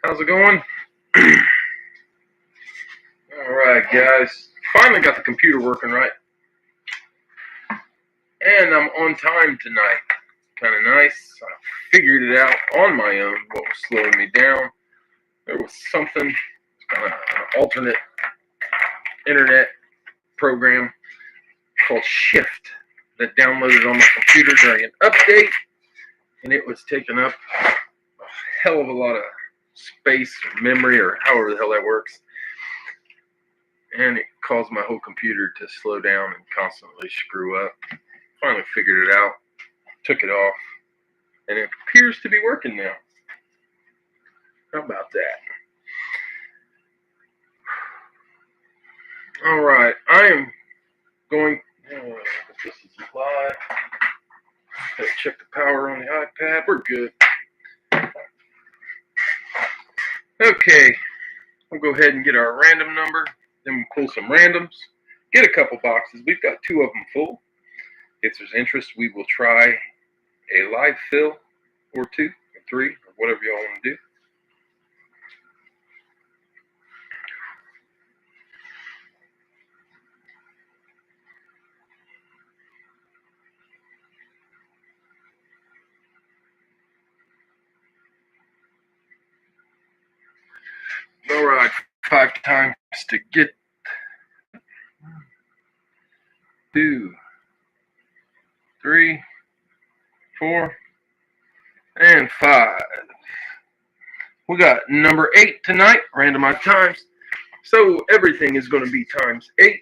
How's it going? Alright, guys. Finally got the computer working right. And I'm on time tonight. Kind of nice. I figured it out on my own what was slowing me down. There was something, kind of an alternate internet program called Shift that downloaded on my computer during an update. And it was taking up a hell of a lot of space or memory or however the hell that works. And it caused my whole computer to slow down and constantly screw up. Finally figured it out, took it off, and it appears to be working now. How about that? Alright, I am going, this is live. Gotta check the power on the iPad, we're good. Okay, we'll go ahead and get our random number, then we'll pull some randoms, get a couple boxes. We've got 2 of them full. If there's interest, we will try a live fill or 2 or 3 or whatever y'all want to do. All right, 5 times to get 2, 3, 4, and 5. We got number 8 tonight, randomized times. So everything is going to be times 8.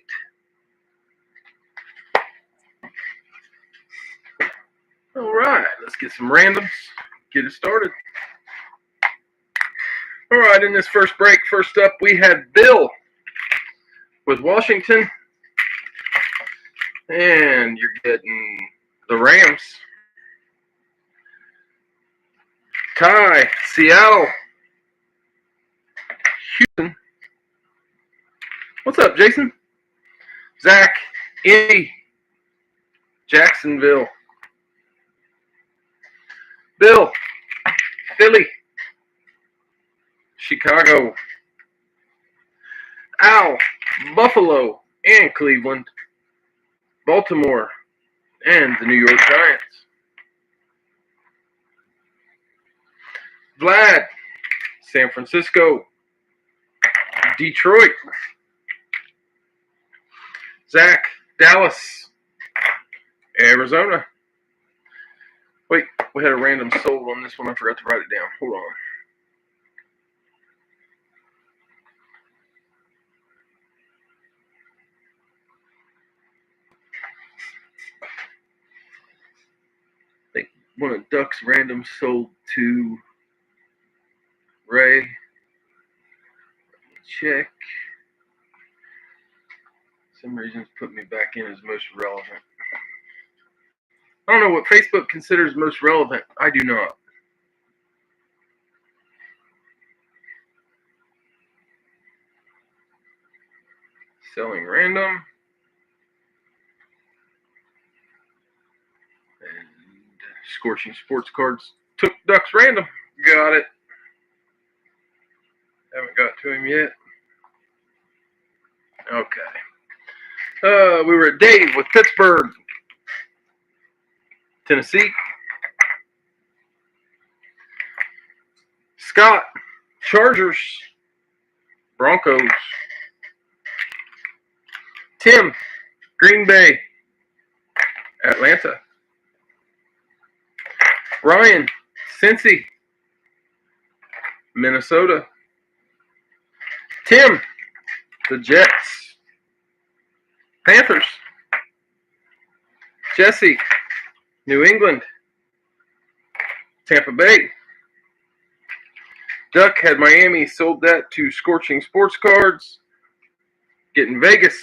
All right, let's get some randoms, get it started. All right, in this first break, first up, we had Bill with Washington. And you're getting the Rams. Ty, Seattle. Houston. What's up, Jason? Zach, Indy. Jacksonville. Bill, Philly. Chicago. Al, Buffalo and Cleveland. Baltimore and the New York Giants. Vlad, San Francisco. Detroit. Zach, Dallas. Arizona. Wait, we had a random sold on this one. I forgot to write it down. Hold on. I think one of Duck's random sold to Ray. Let me check. For some reason it's put me back in as most relevant. I don't know what Facebook considers most relevant. I do not. Selling random. And Scorching Sports Cards took Duck's random. Got it. Haven't got to him yet. Okay. We were at Dave with Pittsburgh, Tennessee. Scott, Chargers, Broncos. Tim, Green Bay, Atlanta. Ryan, Cincy, Minnesota. Tim, the Jets. Panthers. Jesse, New England. Tampa Bay. Duck had Miami, sold that to Scorching Sports Cards. Getting Vegas.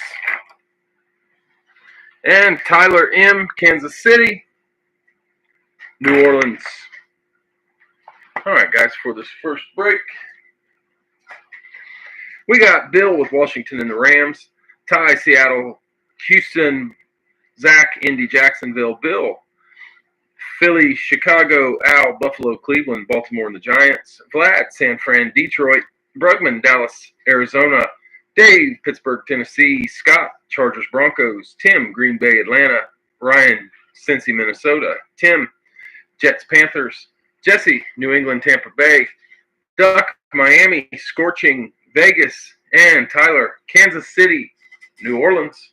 And Tyler M, Kansas City. New Orleans. All right, guys, for this first break, we got Bill with Washington and the Rams, Ty, Seattle, Houston, Zach, Indy, Jacksonville, Bill, Philly, Chicago, Al, Buffalo, Cleveland, Baltimore, and the Giants. Vlad, San Fran, Detroit. Brugman, Dallas, Arizona. Dave, Pittsburgh, Tennessee. Scott, Chargers, Broncos. Tim, Green Bay, Atlanta. Ryan, Cincy, Minnesota. Tim, Jets, Panthers. Jesse, New England, Tampa Bay. Duck, Miami, Scorching, Vegas. And Tyler, Kansas City, New Orleans.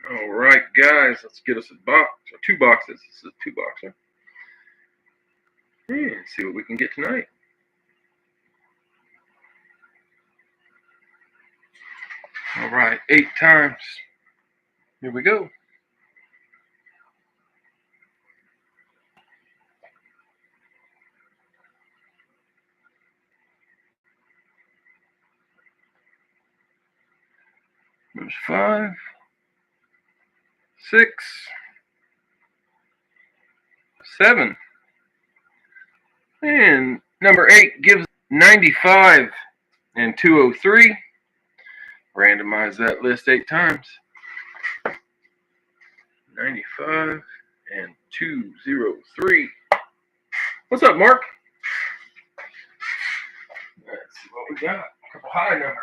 All right, guys, let's get us a box, or 2 boxes. This is a 2-boxer. And see what we can get tonight. All right, 8 times. Here we go. There's 5, 6, 7. And number 8 gives 95 and 203. Randomize that list 8 times. 95 and 203. What's up, Mark? Let's see what we got. A couple high numbers.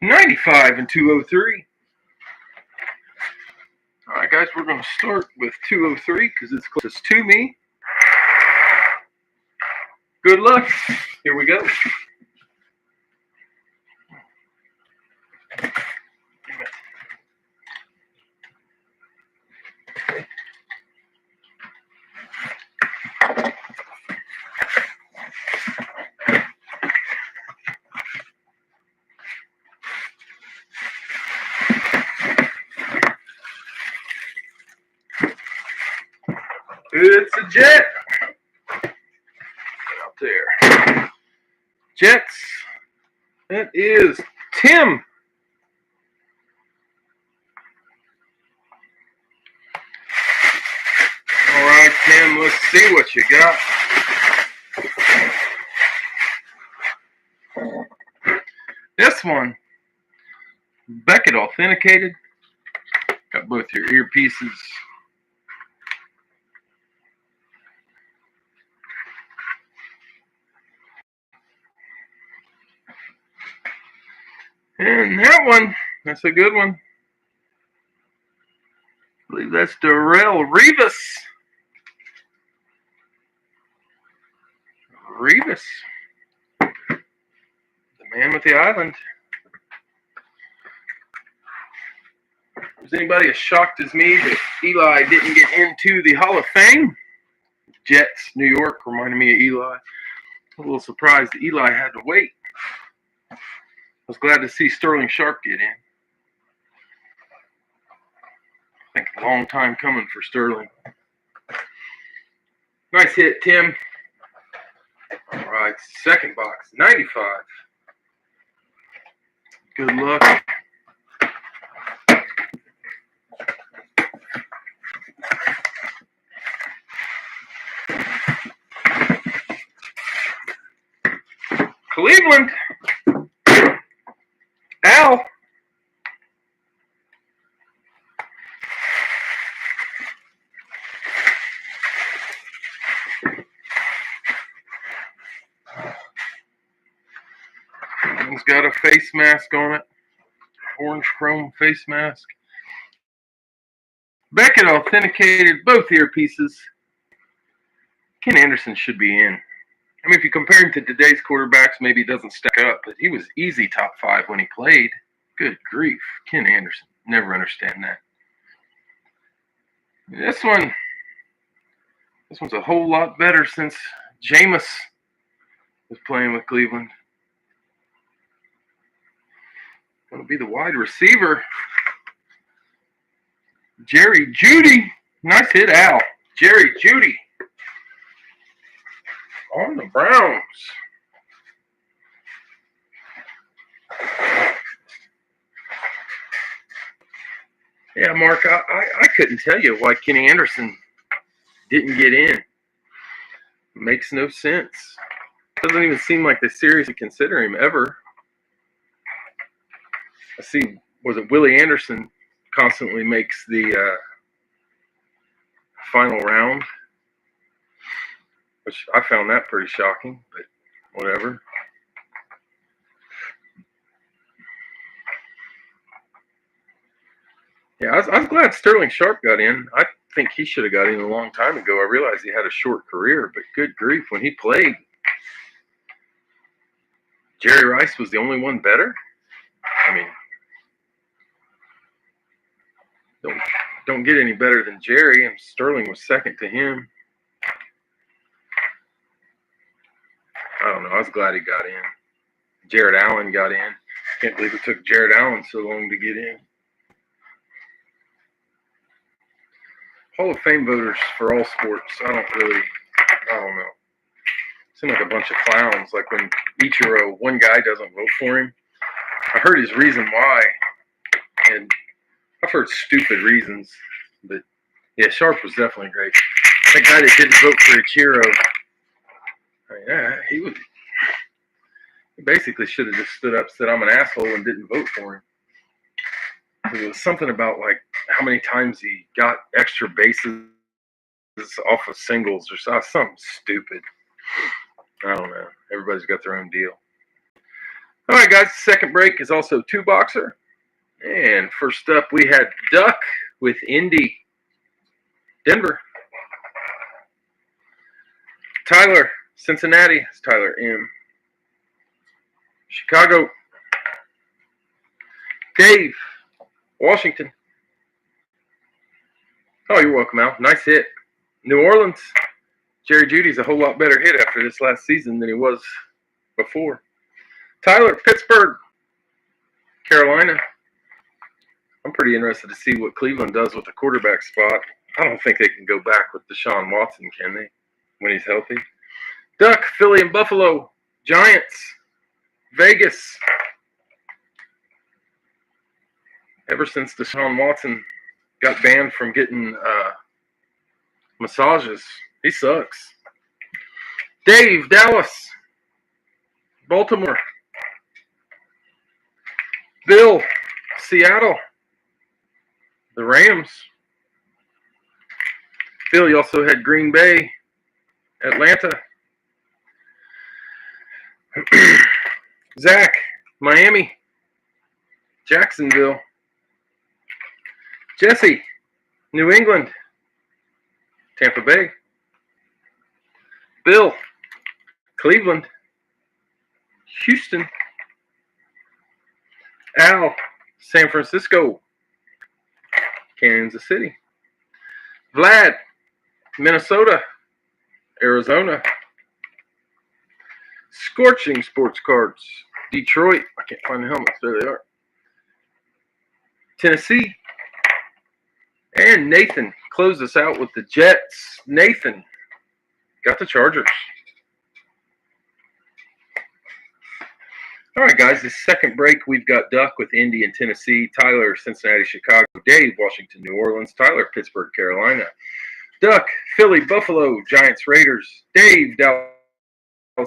$95 and 203. All right, guys, we're going to start with 203 because it's closest to me. Good luck. Here we go. It's a Jet. Out there. Jets. That is Tim. All right, Tim, let's see what you got. This one, Beckett authenticated. Got both your earpieces. And that one, that's a good one. I believe that's Darrelle Revis. Revis. The man with the island. Is anybody as shocked as me that Eli didn't get into the Hall of Fame? Jets, New York, reminded me of Eli. A little surprised that Eli had to wait. I was glad to see Sterling Sharp get in. I think a long time coming for Sterling. Nice hit, Tim. All right, second box, 95. Good luck. Cleveland. Al. It's got a face mask on it. Orange chrome face mask. Beckett authenticated both earpieces. Ken Anderson should be in. I mean, if you compare him to today's quarterbacks, maybe he doesn't stack up, but he was easy top 5 when he played. Good grief. Ken Anderson. Never understand that. This one's a whole lot better since Jameis was playing with Cleveland. Going to be the wide receiver. Jerry Jeudy. Nice hit, Al. Jerry Jeudy. on the Browns. Yeah, Mark, I couldn't tell you why Kenny Anderson didn't get in. Makes no sense. Doesn't even seem like they seriously consider him ever. I see, was it Willie Anderson constantly makes the final round, which I found that pretty shocking, but whatever. Yeah, I was glad Sterling Sharp got in. I think he should have got in a long time ago. I realized he had a short career, but good grief, when he played, Jerry Rice was the only one better. I mean, don't get any better than Jerry, and Sterling was second to him. I don't know. I was glad he got in. Jared Allen got in. Can't believe it took Jared Allen so long to get in. Hall of Fame voters for all sports, I don't know. Seem like a bunch of clowns. Like when Ichiro, one guy doesn't vote for him. I heard his reason why, and I've heard stupid reasons, but yeah, Sharp was definitely great. That guy that didn't vote for Ichiro, I mean, yeah, he basically should have just stood up, said I'm an asshole, and didn't vote for him. It was something about like how many times he got extra bases off of singles or something stupid. I don't know. Everybody's got their own deal. All right, guys. Second break is also two boxer. And first up, we had Duck with Indy. Denver. Tyler, Cincinnati. It's Tyler M. Chicago. Dave, Washington. Oh, you're welcome, Al. Nice hit. New Orleans. Jerry Jeudy's a whole lot better hit after this last season than he was before. Tyler, Pittsburgh. Carolina. I'm pretty interested to see what Cleveland does with the quarterback spot. I don't think they can go back with Deshaun Watson, can they, when he's healthy? Duck, Philly, and Buffalo. Giants. Vegas. Ever since Deshaun Watson got banned from getting massages, he sucks. Dave, Dallas. Baltimore. Bill, Seattle. The Rams. Bill, you also had Green Bay, Atlanta. Zach, Miami. Jacksonville. Jesse, New England. Tampa Bay. Bill, Cleveland. Houston. Al, San Francisco. Kansas City. Vlad, Minnesota. Arizona. Scorching sports cards. Detroit. I can't find the helmets. There they are. Tennessee. And Nathan closed us out with the Jets. Nathan got the Chargers. All right, guys, this second break, we've got Duck with Indy and Tennessee, Tyler, Cincinnati, Chicago, Dave, Washington, New Orleans, Tyler, Pittsburgh, Carolina, Duck, Philly, Buffalo, Giants, Raiders, Dave, Dallas,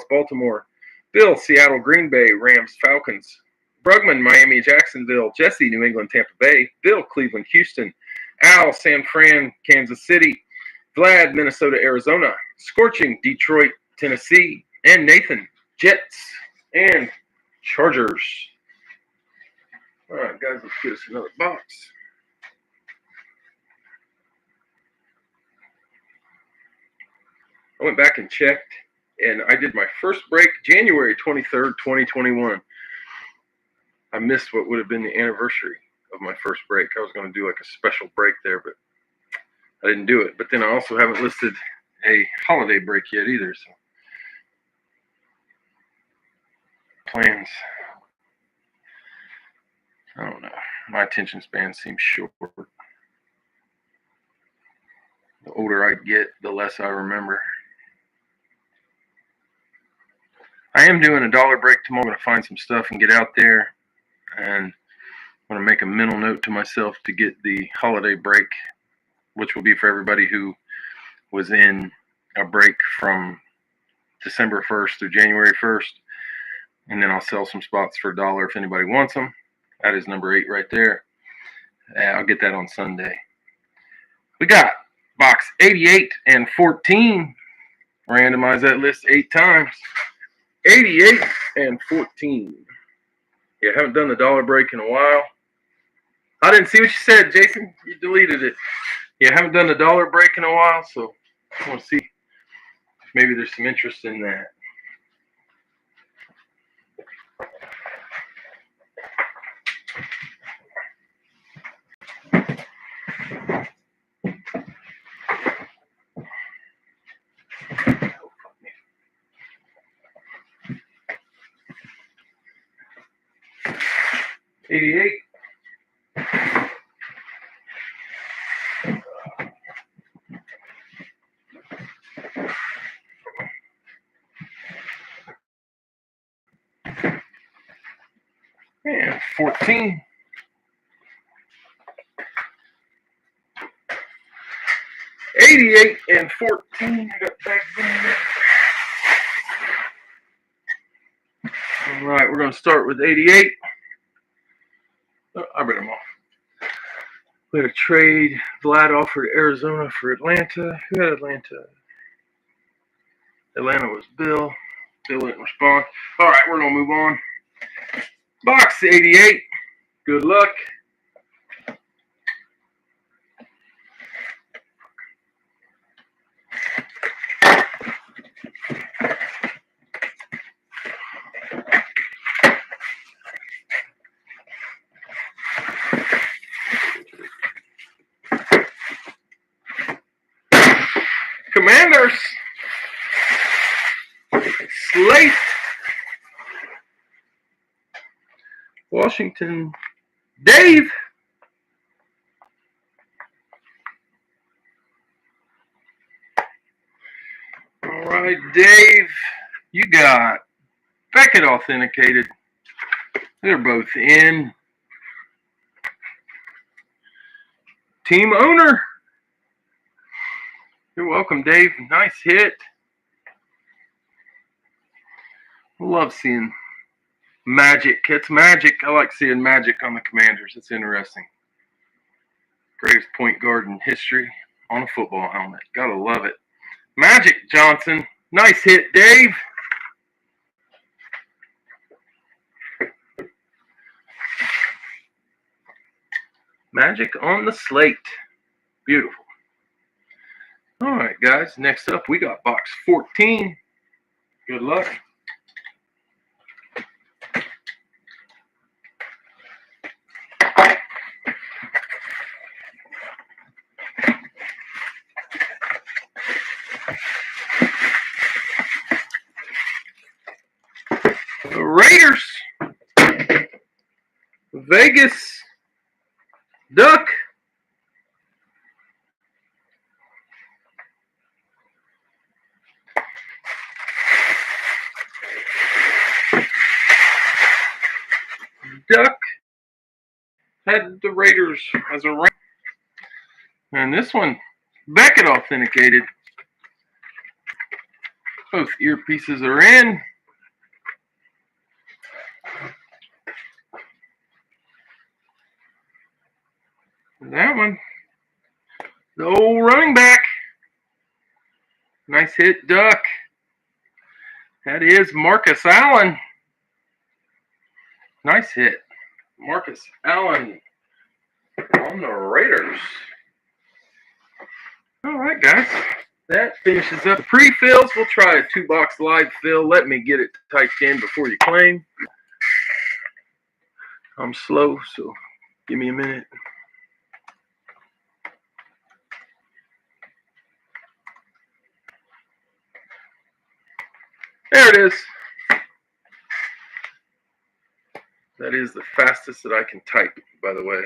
Baltimore, Bill, Seattle, Green Bay, Rams, Falcons, Brugman, Miami, Jacksonville, Jesse, New England, Tampa Bay, Bill, Cleveland, Houston, Al, San Fran, Kansas City, Vlad, Minnesota, Arizona, Scorching, Detroit, Tennessee, and Nathan, Jets, and Chargers. All right, guys, let's get us another box. I went back and checked, and I did my first break January 23rd, 2021. I missed what would have been the anniversary of my first break. I was going to do like a special break there, but I didn't do it. But then I also haven't listed a holiday break yet either, so plans. I don't know. My attention span seems short. The older I get, the less I remember. I am doing a dollar break tomorrow. I'm going to find some stuff and get out there. And I'm going to make a mental note to myself to get the holiday break, which will be for everybody who was in a break from December 1st through January 1st. And then I'll sell some spots for $1 if anybody wants them. That is number 8 right there. I'll get that on Sunday. We got box 88 and 14. Randomize that list 8 times. 88 and 14. Yeah, haven't done the dollar break in a while. I didn't see what you said, Jason. You deleted it. Yeah, haven't done the dollar break in a while, so I want to see if maybe there's some interest in that. $88. And 14. $88 and 14. I got back there. All right, we're going to start with 88. Oh, I read them off. We had a trade. Vlad offered Arizona for Atlanta. Who had Atlanta? Atlanta was Bill. Bill didn't respond. All right, we're going to move on. Box 88. Good luck. Commanders. Slate. Washington. Dave. All right, Dave. You got Beckett authenticated. They're both in. Team owner. You're welcome, Dave. Nice hit. Love seeing magic. It's magic. I like seeing magic on the Commanders. It's interesting. Greatest point guard in history on a football helmet. Gotta love it. Magic Johnson. Nice hit, Dave. Magic on the slate. Beautiful. All right, guys. Next up, we got box 14. Good luck. The Raiders. Vegas. Duck. Duck had the Raiders as a rank. And this one, Beckett authenticated. Both earpieces are in. That one, the old running back. Nice hit, Duck. That is Marcus Allen. Nice hit. Marcus Allen on the Raiders. All right, guys. That finishes up pre-fills. We'll try a 2-box live fill. Let me get it typed in before you claim. I'm slow, so give me a minute. There it is. That is the fastest that I can type, by the way.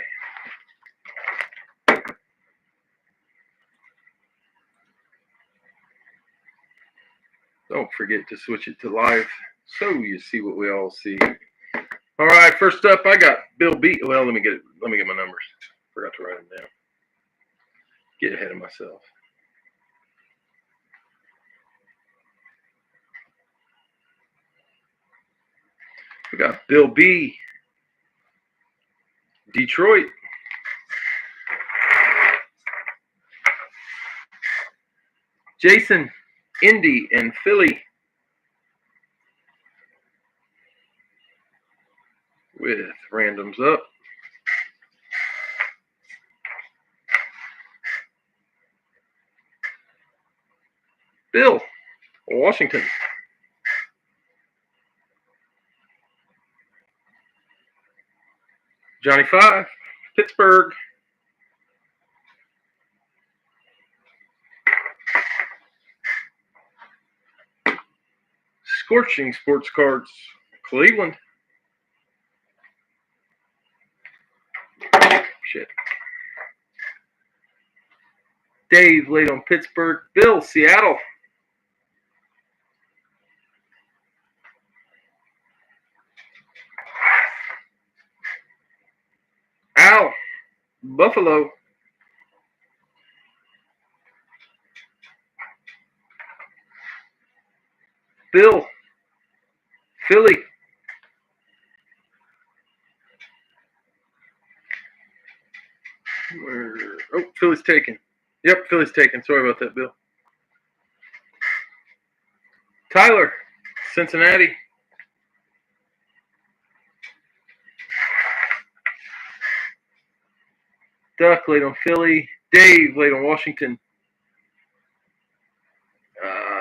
Don't forget to switch it to live so you see what we all see. All right, first up, I got Bill B. Well, let me get my numbers. Forgot to write them down. Get ahead of myself. We got Bill B. Detroit. Jason, Indy, and Philly. With randoms up. Bill, Washington. Johnny 5, Pittsburgh. Scorching Sports Cards, Cleveland. Shit. Dave laid on Pittsburgh. Bill, Seattle. Al, Buffalo. Bill, Philly. Oh, Philly's taken. Yep, Philly's taken. Sorry about that, Bill. Tyler, Cincinnati. Duck laid on Philly. Dave laid on Washington.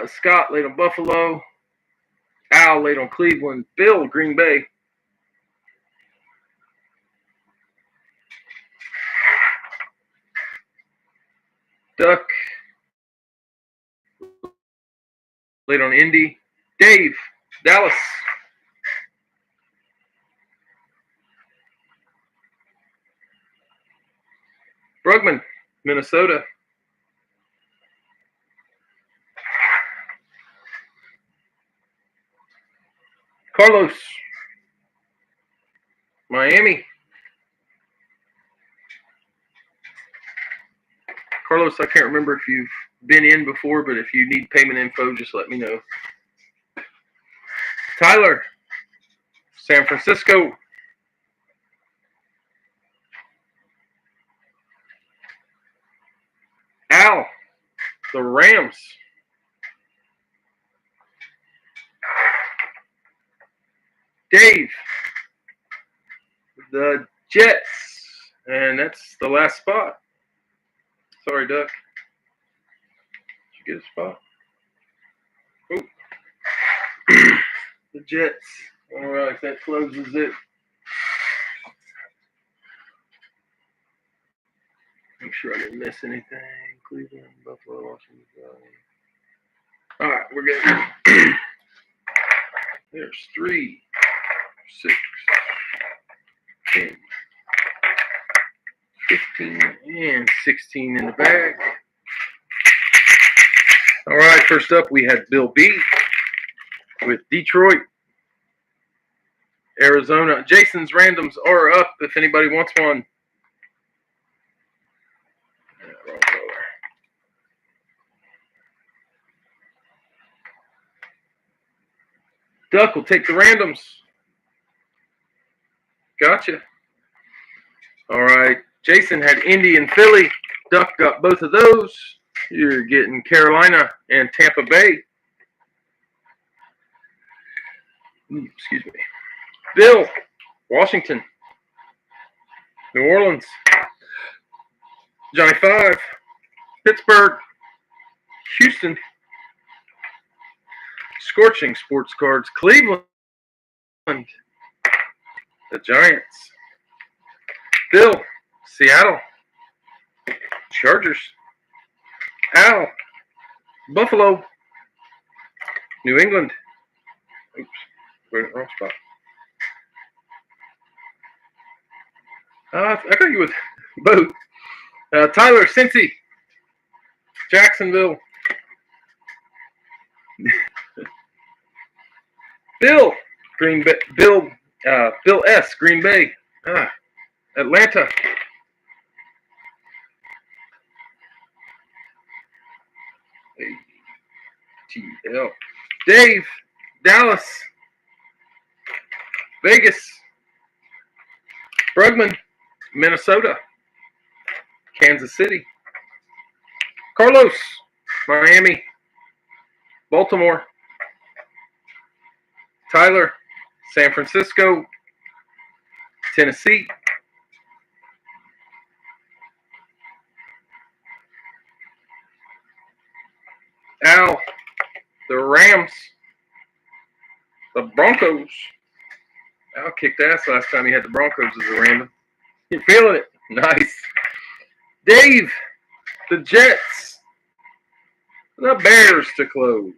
Scott laid on Buffalo. Al laid on Cleveland. Bill, Green Bay. Duck laid on Indy. Dave, Dallas. Brugman, Minnesota. Carlos, Miami. Carlos, I can't remember if you've been in before, but if you need payment info, just let me know. Tyler, San Francisco. Al, the Rams. Dave, the Jets. And that's the last spot. Sorry, Duck. Did you get a spot? Oh. The Jets. All right, that closes it. Make sure I didn't miss anything. Cleveland, Buffalo, Washington. All right, we're good. There's 3, 6, 10, 15, and 16 in the bag. All right, first up we had Bill B with Detroit, Arizona. Jason's randoms are up if anybody wants one. Wrong color. Duck will take the randoms. Gotcha. All right. Jason had Indy and Philly. Duck got both of those. You're getting Carolina and Tampa Bay. Excuse me. Bill, Washington. New Orleans. Johnny 5. Pittsburgh. Houston. Scorching Sports Cards. Cleveland. The Giants. Bill, Seattle. Chargers. Al, Buffalo. New England. Oops, we're in the wrong spot. I got you with both. Tyler, Cincy. Jacksonville. Bill, Green Bay. Bill S. Green Bay. Atlanta. ATL. Dave, Dallas. Vegas. Brugman, Minnesota. Kansas City. Carlos, Miami. Baltimore. Tyler, San Francisco. Tennessee. Al, the Rams. The Broncos. Al kicked ass last time he had the Broncos as a random. You feeling it? Nice. Dave, the Jets. The Bears to close.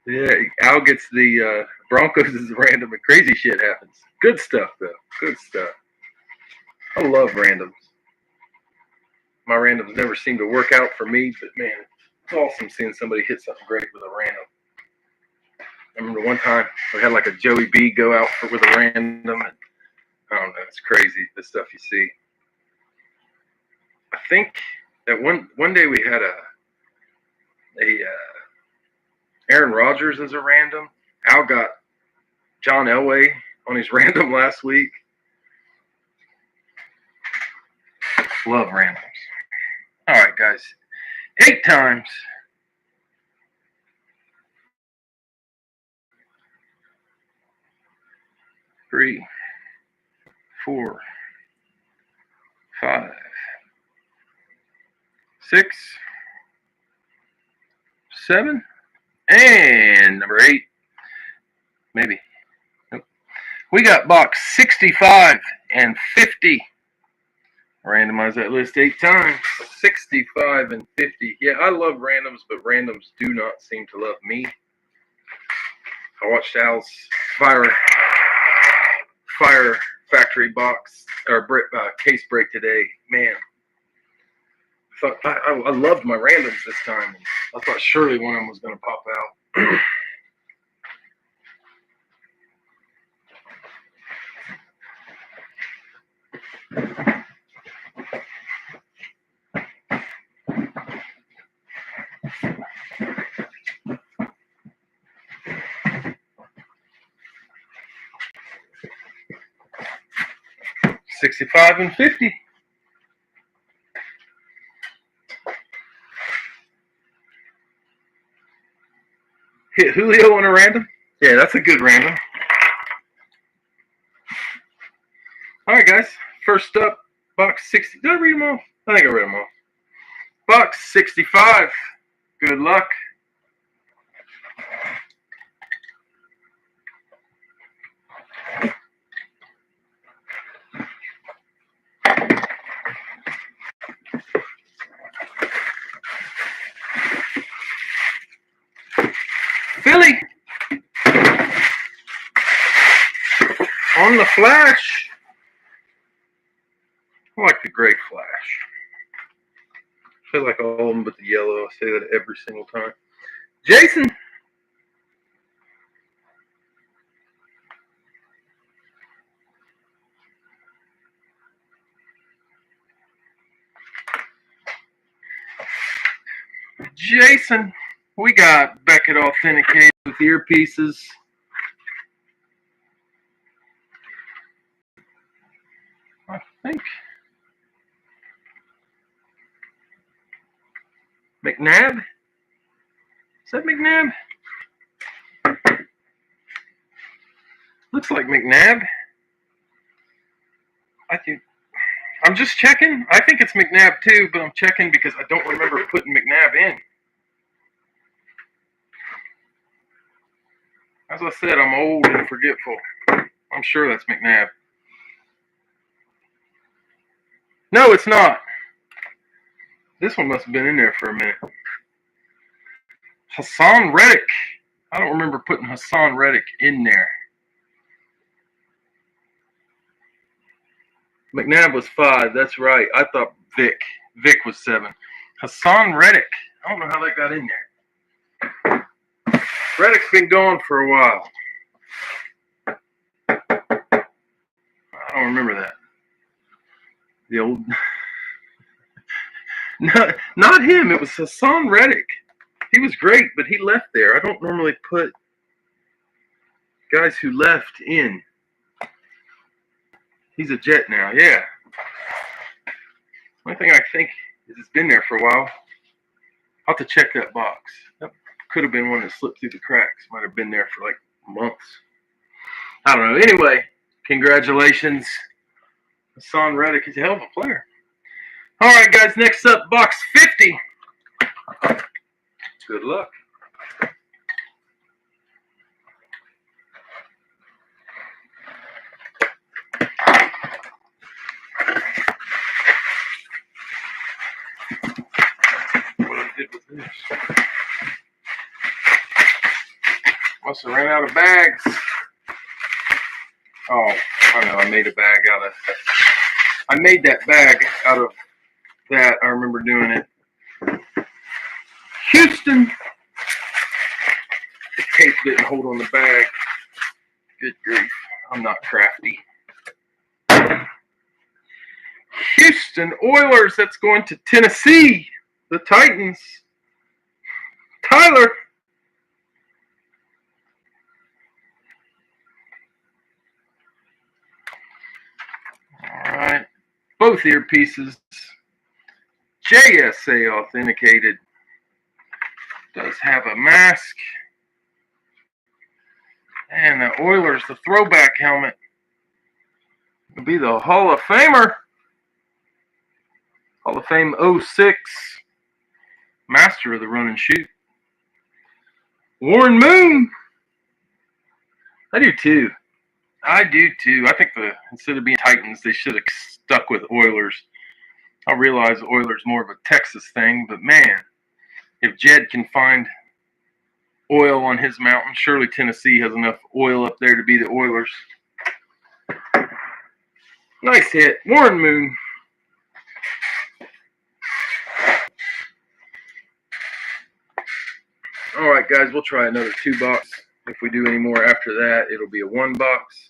Yeah, Al gets the Broncos as a random and crazy shit happens. Good stuff, though. Good stuff. I love randoms. My randoms never seem to work out for me, but man, it's awesome seeing somebody hit something great with a random. I remember one time we had like a Joey B go out with a random, and I don't know, it's crazy the stuff you see. I think that one day we had a Aaron Rodgers as a random. Al got John Elway on his random last week. Love randoms. All right, guys. 8 times. Three, 4, 5, 6, 7, and number 8. Maybe. Nope. We got box 65 and 50. Randomize that list 8 times. 65 and 50. Yeah, I love randoms, but randoms do not seem to love me. I watched Al's Fire Factory box or case break today. Man, I loved my randoms this time. I thought surely one of them was going to pop out. 65 and 50. Hit Julio on a random? Yeah, that's a good random. All right, guys. First up, box 60. Did I read them all? I think I read them all. Box 65. Good luck. Philly. On the flash. I like the gray flash. I feel like all of them but the yellow. I say that every single time. Jason. Jason. We got Beckett authenticated with earpieces. I think McNabb? Is that McNabb? Looks like McNabb. I'm just checking. I think it's McNabb too, but I'm checking because I don't remember putting McNabb in. As I said, I'm old and forgetful. I'm sure that's McNabb. No, it's not. This one must have been in there for a minute. Hassan Reddick. I don't remember putting Hassan Reddick in there. McNabb was 5. That's right. I thought Vic was 7. Hassan Reddick. I don't know how that got in there. Reddick's been gone for a while. I don't remember that. The old... Not him. It was Haason Reddick. He was great, but he left there. I don't normally put guys who left in. He's a Jet now, yeah. One thing I think is it's been there for a while. I'll have to check that box. That could have been one that slipped through the cracks. Might have been there for like months. I don't know. Anyway, congratulations. Haason Reddick is a hell of a player. All right, guys, next up, box 50. Good luck. What I did with this. Must have ran out of bags. Oh, I know, I made a bag out of that. I made that bag out of that. I remember doing it. Houston. The tape didn't hold on the bag. Good grief. I'm not crafty. Houston Oilers. That's going to Tennessee. The Titans. Tyler. All right. Both earpieces. JSA authenticated. Does have a mask. And the Oilers, the throwback helmet. Will be the Hall of Famer. Hall of Fame 06. Master of the run and shoot. Warren Moon. I do too. I think instead of being Titans, they should have stuck with Oilers. I realize Oilers more of a Texas thing, but man, if Jed can find oil on his mountain, surely Tennessee has enough oil up there to be the Oilers. Nice hit. Warren Moon. All right, guys, we'll try another 2-box. If we do any more after that, it'll be a 1-box.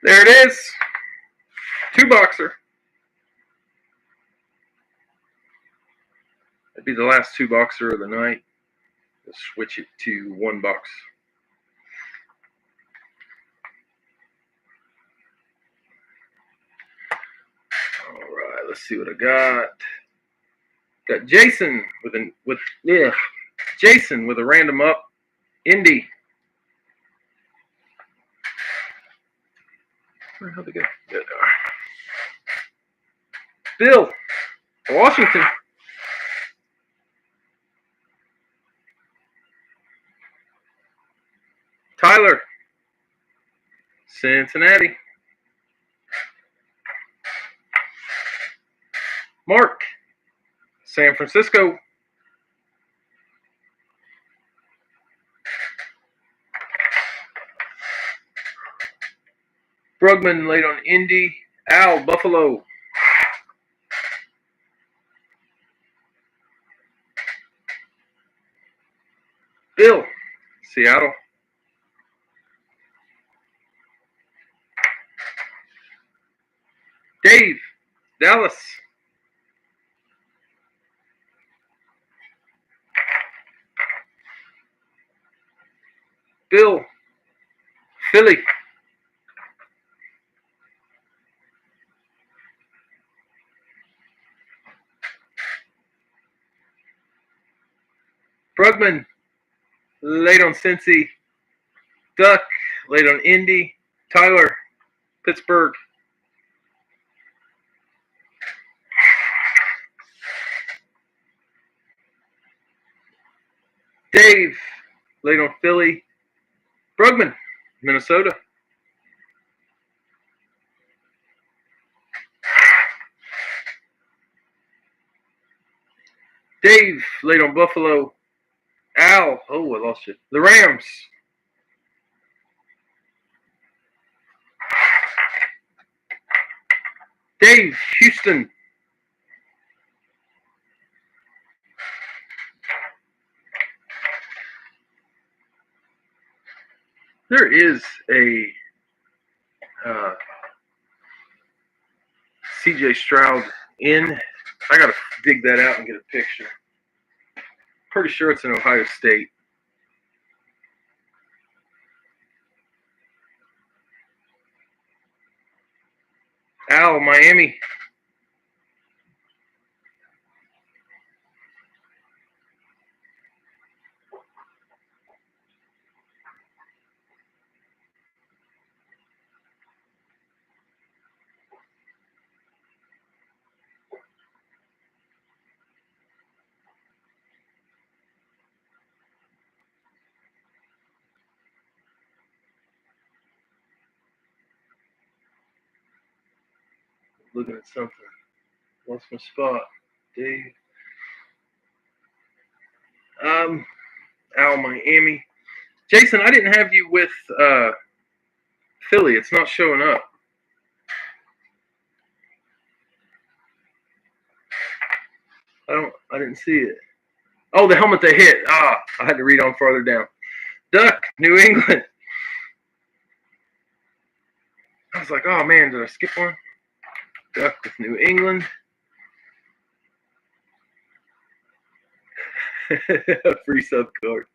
There it is. 2-boxer. That'd be the last 2-boxer of the night. We'll switch it to 1-box. All right, let's see what I got. Got Jason Jason with a random up. Indy. Where'd they go? There they are. Bill, Washington. Tyler, Cincinnati. Mark, San Francisco. Brugman laid on Indy. Al, Buffalo. Bill, Seattle. Dave, Dallas. Bill, Philly. Brugman, laid on Cincy. Duck, laid on Indy. Tyler, Pittsburgh. Dave, laid on Philly. Brugman, Minnesota. Dave, laid on Buffalo. Al. Oh, I lost you. The Rams. Dave. Houston. There is a C.J. Stroud in. I gotta dig that out and get a picture. Pretty sure it's in Ohio State. Al, Miami. Looking at something. Lost my spot. Dave. Al, Miami. Jason, I didn't have you with Philly. It's not showing up. I didn't see it. Oh, the helmet they hit. I had to read on farther down. Duck, New England. I was like, oh man, did I skip one? Duck with New England. Free sub card.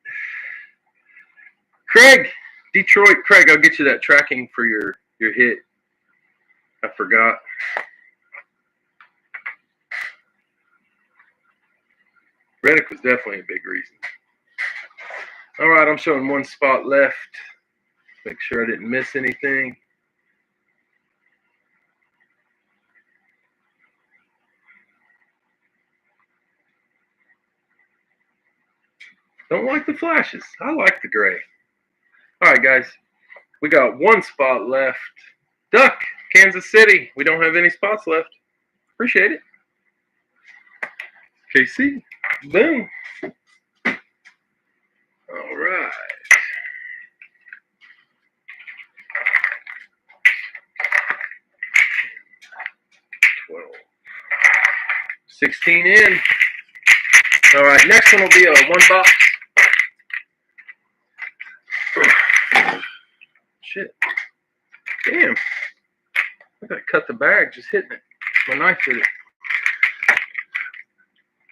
Craig, Detroit. Craig, I'll get you that tracking for your hit. I forgot. Reddick was definitely a big reason. All right, I'm showing one spot left. Make sure I didn't miss anything. Don't like the flashes. I like the gray. All right, guys. We got one spot left. Duck, Kansas City. We don't have any spots left. Appreciate it. KC. Boom. All right. 12. 16 in. All right, next one will be a one box. Shit. Damn. I gotta cut the bag just hitting it. My knife hit it.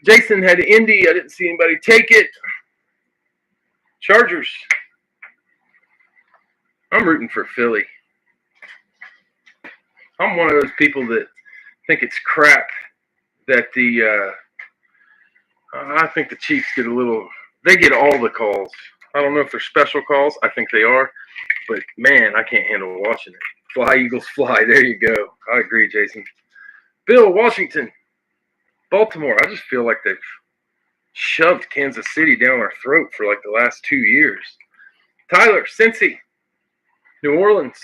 Jason had Indy. I didn't see anybody take it. Chargers. I'm rooting for Philly. I'm one of those people that think it's crap that I think the Chiefs get they get all the calls. I don't know if they're special calls. I think they are. But, man, I can't handle watching it. Fly, Eagles, fly. There you go. I agree, Jason. Bill, Washington. Baltimore. I just feel like they've shoved Kansas City down our throat for like the last 2 years. Tyler, Cincy. New Orleans.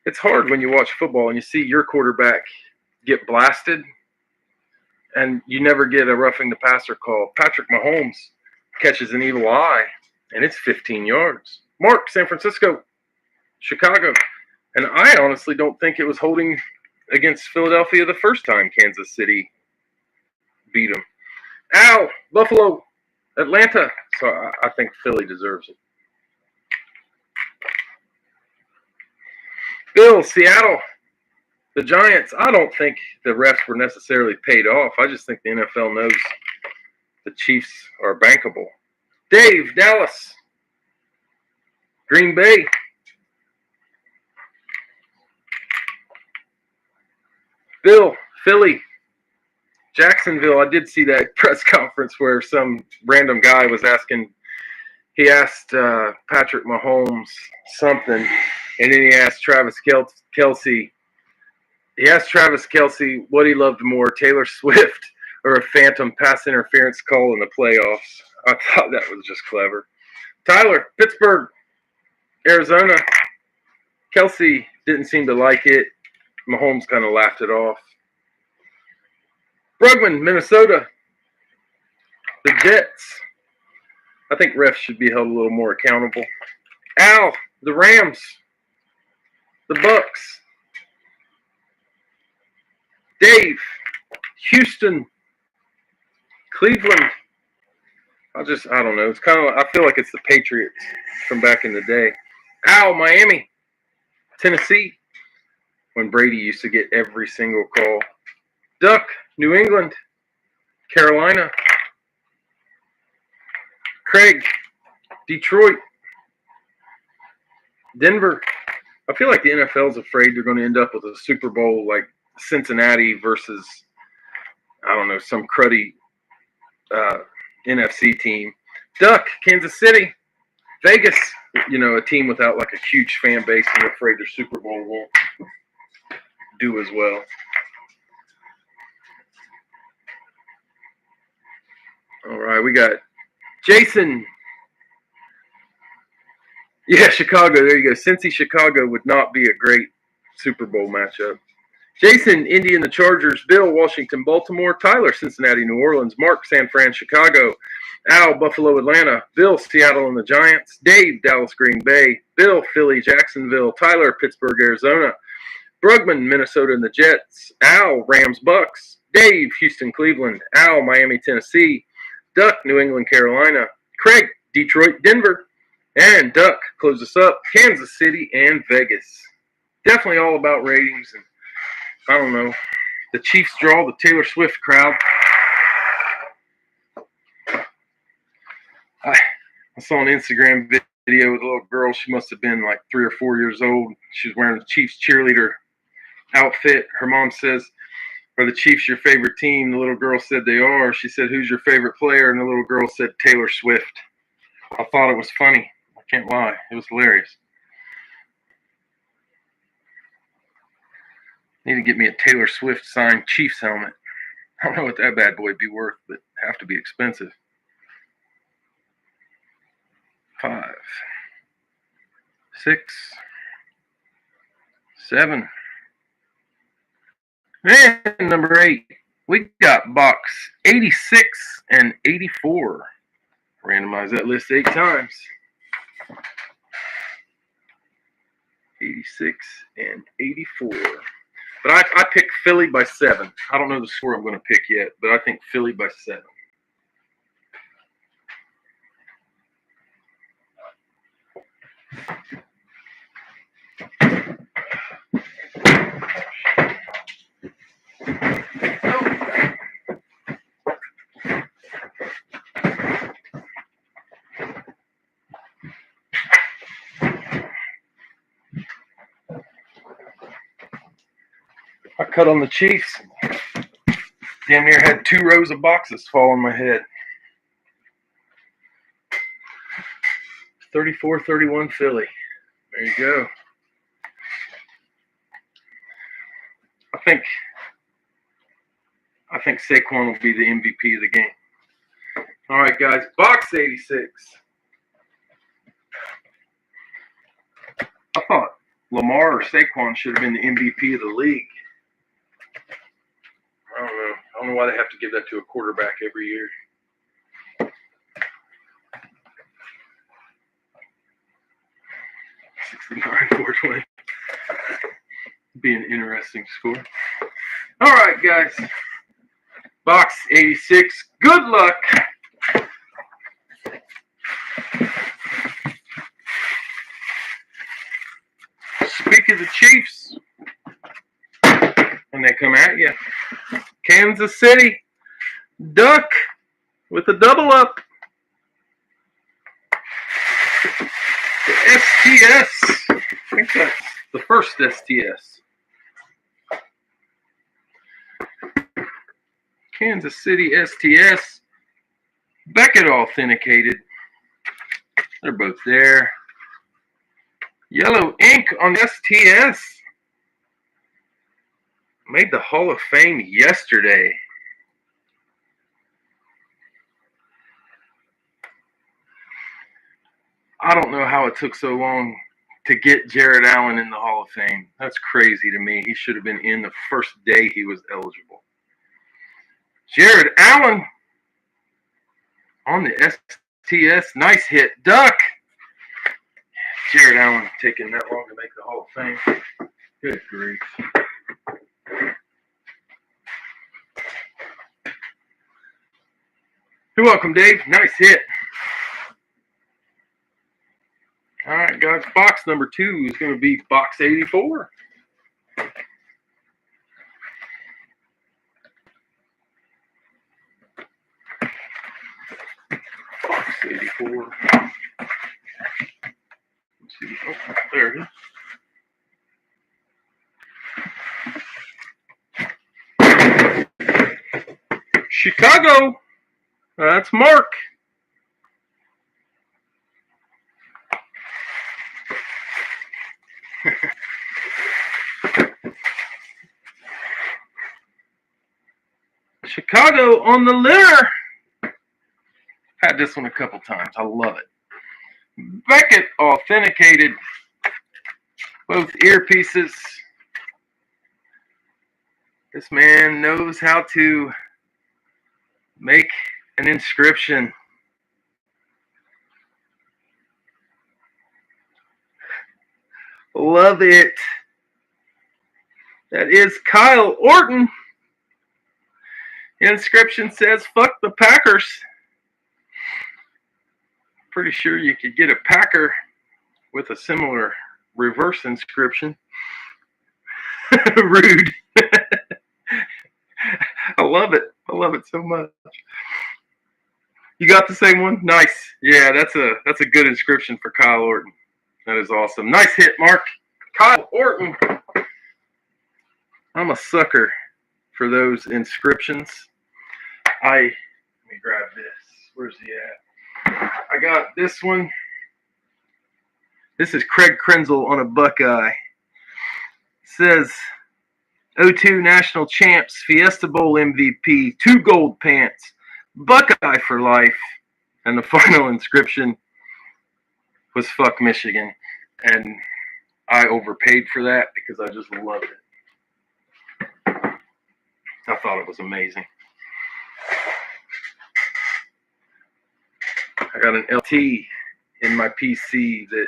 It's hard when you watch football and you see your quarterback get blasted and you never get a roughing the passer call. Patrick Mahomes catches an evil eye, and it's 15 yards. Mark, San Francisco, Chicago. And I honestly don't think it was holding against Philadelphia the first time Kansas City beat them. Al, Buffalo, Atlanta. So I think Philly deserves it. Bill, Seattle, the Giants. I don't think the refs were necessarily paid off. I just think the NFL knows the Chiefs are bankable. Dave, Dallas, Green Bay. Bill, Philly, Jacksonville. I did see that press conference where some random guy was asking. He asked Patrick Mahomes something, and then he asked Travis Kelce. He asked Travis Kelce what he loved more, Taylor Swift or a phantom pass interference call in the playoffs. I thought that was just clever. Tyler, Pittsburgh, Arizona. Kelce didn't seem to like it. Mahomes kind of laughed it off. Brugman, Minnesota. The Jets. I think refs should be held a little more accountable. Al, the Rams. The Bucks. Dave, Houston, Cleveland. I don't know. It's kind of, I feel like it's the Patriots from back in the day. Al, Miami, Tennessee, when Brady used to get every single call. Duck, New England, Carolina. Craig, Detroit, Denver. I feel like the NFL's afraid they're going to end up with a Super Bowl like Cincinnati versus, I don't know, some cruddy NFC team. Duck, Kansas City, Vegas, a team without like a huge fan base, and they're afraid their Super Bowl won't do as well. All right, we got Jason. Yeah, Chicago. There you go. Cincy, Chicago would not be a great Super Bowl matchup. Jason, Indy and the Chargers. Bill, Washington, Baltimore. Tyler, Cincinnati, New Orleans. Mark, San Fran, Chicago. Al, Buffalo, Atlanta. Bill, Seattle and the Giants. Dave, Dallas, Green Bay. Bill, Philly, Jacksonville. Tyler, Pittsburgh, Arizona. Brugman, Minnesota and the Jets. Al, Rams, Bucks. Dave, Houston, Cleveland. Al, Miami, Tennessee. Duck, New England, Carolina. Craig, Detroit, Denver. And Duck, close us up, Kansas City and Vegas. Definitely all about ratings. And I don't know, the Chiefs draw the Taylor Swift crowd. I saw an Instagram video with a little girl. She must have been like 3 or 4 years old. She was wearing the Chiefs cheerleader outfit. Her mom says, "Are the Chiefs your favorite team?" The little girl said they are. She said, "Who's your favorite player?" And the little girl said, "Taylor Swift." I thought it was funny. I can't lie. It was hilarious. Need to get me a Taylor Swift signed Chiefs helmet. I don't know what that bad boy would be worth, but have to be expensive. 5, 6, 7. And number 8. We got box 86 and 84. Randomize that list 8 times. 86 and 84. But I picked Philly by 7. I don't know the score I'm going to pick yet, but I think Philly by 7. I cut on the Chiefs. Damn near had 2 rows of boxes fall on my head. 34-31 Philly. There you go. I think Saquon will be the MVP of the game. All right, guys. Box 86. I thought Lamar or Saquon should have been the MVP of the league. I don't know why they have to give that to a quarterback every year. $69,420. Be an interesting score. All right, guys. Box 86. Good luck. Speak of the Chiefs. And they come at you. Kansas City. Duck with a double up. The STS. I think that's the first STS. Kansas City STS. Beckett authenticated. They're both there. Yellow ink on STS. Made the Hall of Fame yesterday. I don't know how it took so long to get Jared Allen in the Hall of Fame. That's crazy to me. He should have been in the first day he was eligible. Jared Allen. on the STS. Nice hit. Duck. Jared Allen taking that long to make the Hall of Fame. Good grief. You're welcome, Dave. Nice hit. All right, guys. Box number 2 is going to be box 84. Box 84. Let's see. Oh, there it is. Chicago. That's Mark. Chicago on the litter. Had this one a couple times. I love it. Beckett authenticated both earpieces. This man knows how to make an inscription. Love it. That is Kyle Orton. The inscription says, "Fuck the Packers." Pretty sure you could get a Packer with a similar reverse inscription. Rude. I love it. I love it so much. You got the same one? Nice. Yeah, that's a good inscription for Kyle Orton. That is awesome. Nice hit, Mark. Kyle Orton. I'm a sucker for those inscriptions. Let me grab this. Where's he at? I got this one. This is Craig Krenzel on a Buckeye. It says, 02 National Champs, Fiesta Bowl MVP, 2 gold pants, Buckeye for life. And the final inscription was "Fuck Michigan." And I overpaid for that because I just loved it. I thought it was amazing. I got an LT in my PC that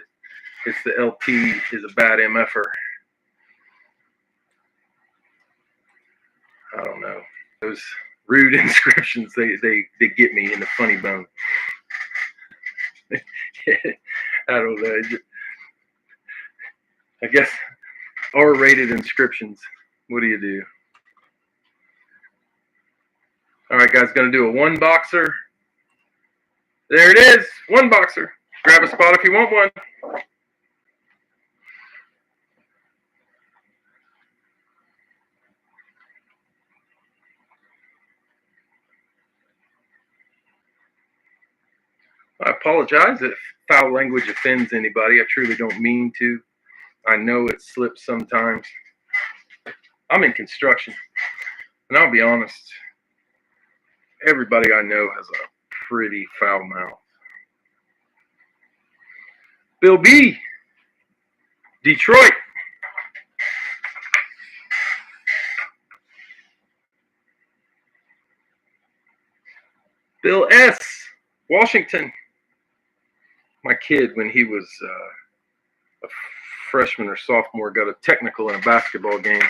it's the LT is a bad MFer. I don't know. Those rude inscriptions, they get me in the funny bone. I don't know. I guess R-rated inscriptions. What do you do? All right, guys, going to do a one boxer. There it is, one boxer. Grab a spot if you want one. I apologize if foul language offends anybody. I truly don't mean to. I know it slips sometimes. I'm in construction, and I'll be honest, everybody I know has a pretty foul mouth. Bill B, Detroit. Bill S, Washington. My kid, when he was a freshman or sophomore, got a technical in a basketball game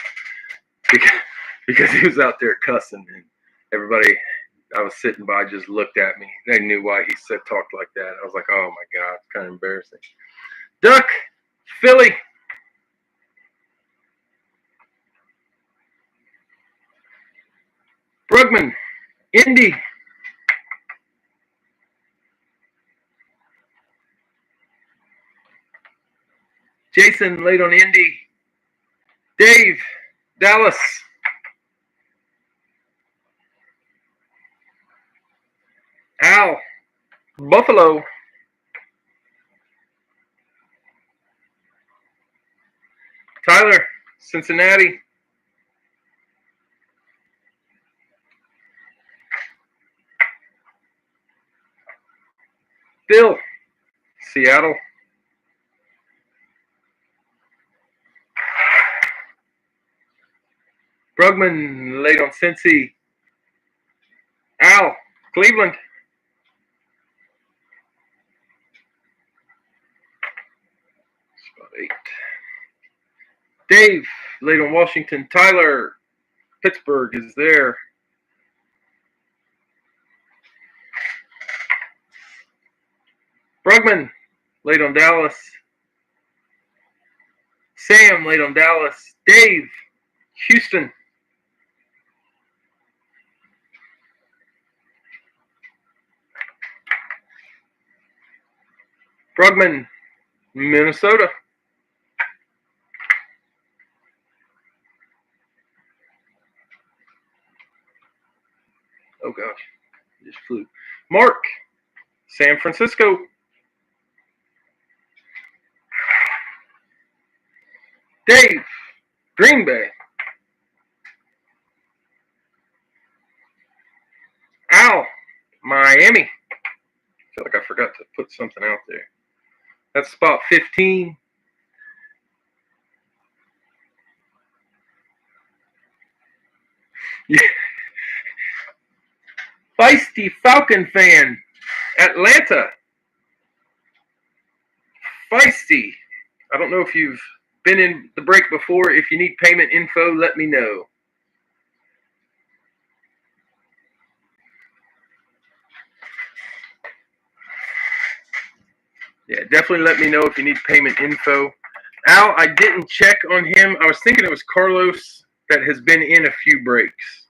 because he was out there cussing, and everybody I was sitting by just looked at me. They knew why he talked like that. I was like, oh my God, it's kind of embarrassing. Duck, Philly. Brugman, Indy. Jason laid on Indy. Dave, Dallas. Al, Buffalo. Tyler, Cincinnati. Bill, Seattle. Brugman laid on Cincy. Al, Cleveland. Spot 8. Dave, late on Washington. Tyler, Pittsburgh is there. Brugman, late on Dallas. Sam, late on Dallas. Dave, Houston. Brugman, Minnesota. Oh gosh, just flew. Mark, San Francisco. Dave, Green Bay. Al, Miami. I feel like I forgot to put something out there. That's spot 15. Yeah. Feisty Falcon fan, Atlanta. Feisty. I don't know if you've been in the break before. If you need payment info, let me know. Yeah, definitely let me know if you need payment info. Al, I didn't check on him. I was thinking it was Carlos that has been in a few breaks.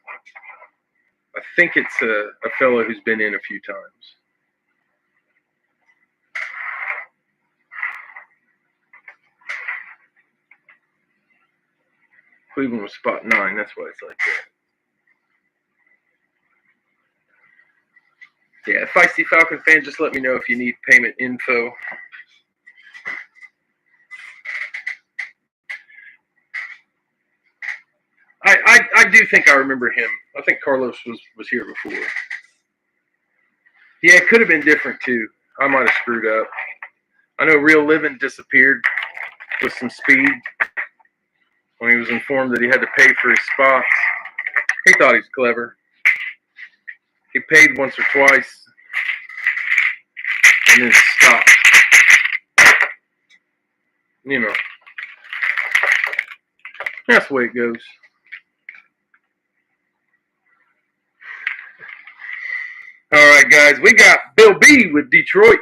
I think it's a fellow who's been in a few times. Cleveland was spot 9. That's why it's like that. Yeah, Feisty Falcon fan, just let me know if you need payment info. I do think I remember him. I think Carlos was here before. Yeah, it could have been different too. I might have screwed up. I know Real Living disappeared with some speed when he was informed that he had to pay for his spots. He thought he was clever. He paid once or twice and then stopped. You know, that's the way it goes. All right, guys, we got Bill B with Detroit.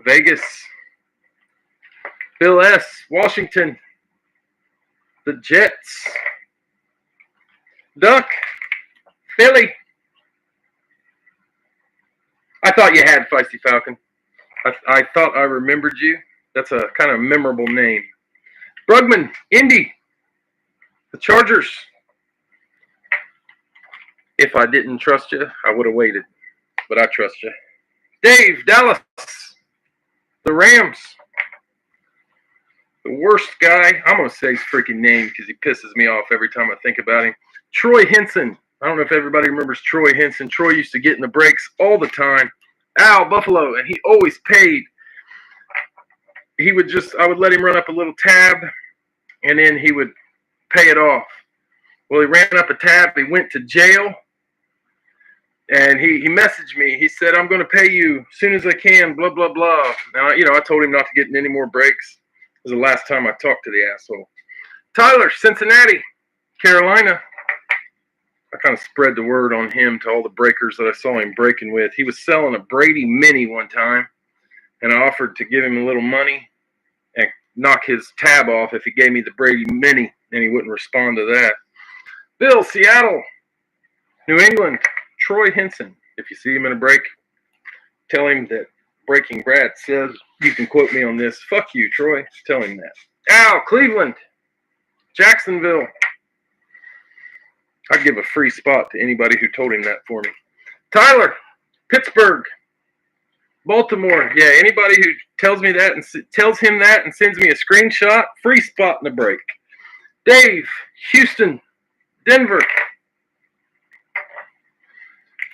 Vegas. Bill S, Washington. The Jets. Duck, Philly. I thought you had Feisty Falcon. I thought I remembered you. That's a kind of memorable name. Brugman, Indy. The Chargers. If I didn't trust you, I would have waited. But I trust you. Dave, Dallas. The Rams. The worst guy. I'm going to say his freaking name because he pisses me off every time I think about him. Troy Henson. I don't know if everybody remembers Troy Henson. Troy used to get in the breaks all the time. Al, Buffalo. And he always paid. I would let him run up a little tab, and then he would pay it off. Well, he ran up a tab. He went to jail. And he messaged me. He said, I'm going to pay you as soon as I can, blah, blah, blah. Now, I told him not to get in any more breaks. It was the last time I talked to the asshole. Tyler, Cincinnati, Carolina. I kind of spread the word on him to all the breakers that I saw him breaking with. He was selling a Brady Mini one time, and I offered to give him a little money and knock his tab off if he gave me the Brady Mini, and he wouldn't respond to that. Bill, Seattle, New England. Troy Henson. If you see him in a break, tell him that Breaking Brad says you can quote me on this. Fuck you, Troy. Tell him that. Al, Cleveland. Jacksonville. I'd give a free spot to anybody who told him that for me. Tyler, Pittsburgh. Baltimore. Yeah, anybody who tells me that and tells him that and sends me a screenshot, free spot in the break. Dave, Houston, Denver.